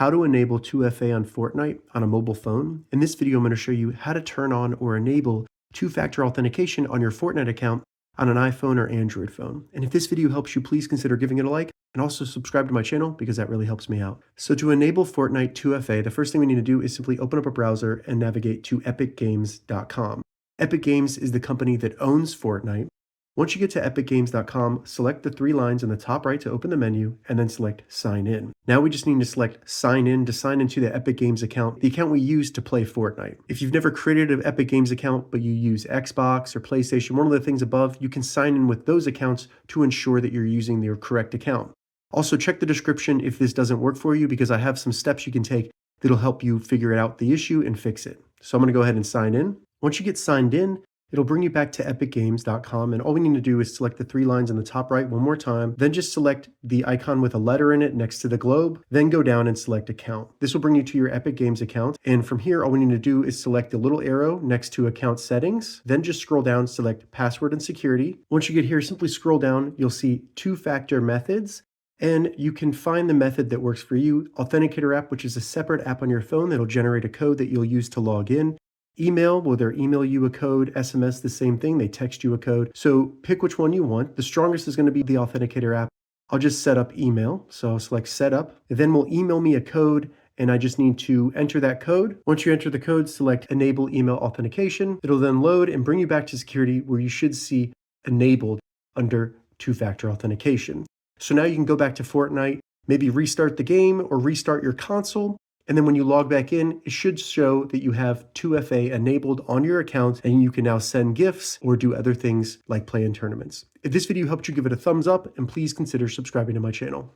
how to enable 2FA on Fortnite on a mobile phone. In this video, I'm going to show you how to turn on or enable two-factor authentication on your Fortnite account on an iPhone or Android phone. And if this video helps you, please consider giving it a like and also subscribe to my channel because that really helps me out. So to enable Fortnite 2FA, the first thing we need to do is simply open up a browser and navigate to epicgames.com. Epic Games is the company that owns Fortnite. Once you get to epicgames.com, select the three lines in the top right to open the menu, and then select Sign In. Now we just need to select Sign In to sign into the Epic Games account, the account we use to play Fortnite. If you've never created an Epic Games account, but you use Xbox or PlayStation, one of the things above, you can sign in with those accounts to ensure that you're using your correct account. Also, check the description if this doesn't work for you, because I have some steps you can take that'll help you figure out the issue and fix it. So I'm going to go ahead and sign in. Once you get signed in, it'll bring you back to epicgames.com, and all we need to do is select the three lines in the top right one more time, then just select the icon with a letter in it next to the globe, then go down and select account. This will bring you to your Epic Games account, and from here all we need to do is select the little arrow next to account settings, then just scroll down, select password and security. Once you get here, simply scroll down, you'll see two-factor methods, and you can find the method that works for you. Authenticator app, which is a separate app on your phone that'll generate a code that you'll use to log in. Email, will they email you a code? SMS, the same thing, they text you a code. So pick which one you want. The strongest is going to be the Authenticator app. I'll just set up email. So I'll select setup. Then we'll email me a code, and I just need to enter that code. Once you enter the code, select enable email authentication. It'll then load and bring you back to security, where you should see enabled under two-factor authentication. So now you can go back to Fortnite, maybe restart the game or restart your console. And then when you log back in, it should show that you have 2FA enabled on your account, and you can now send gifts or do other things like play in tournaments. If this video helped you, give it a thumbs up, and please consider subscribing to my channel.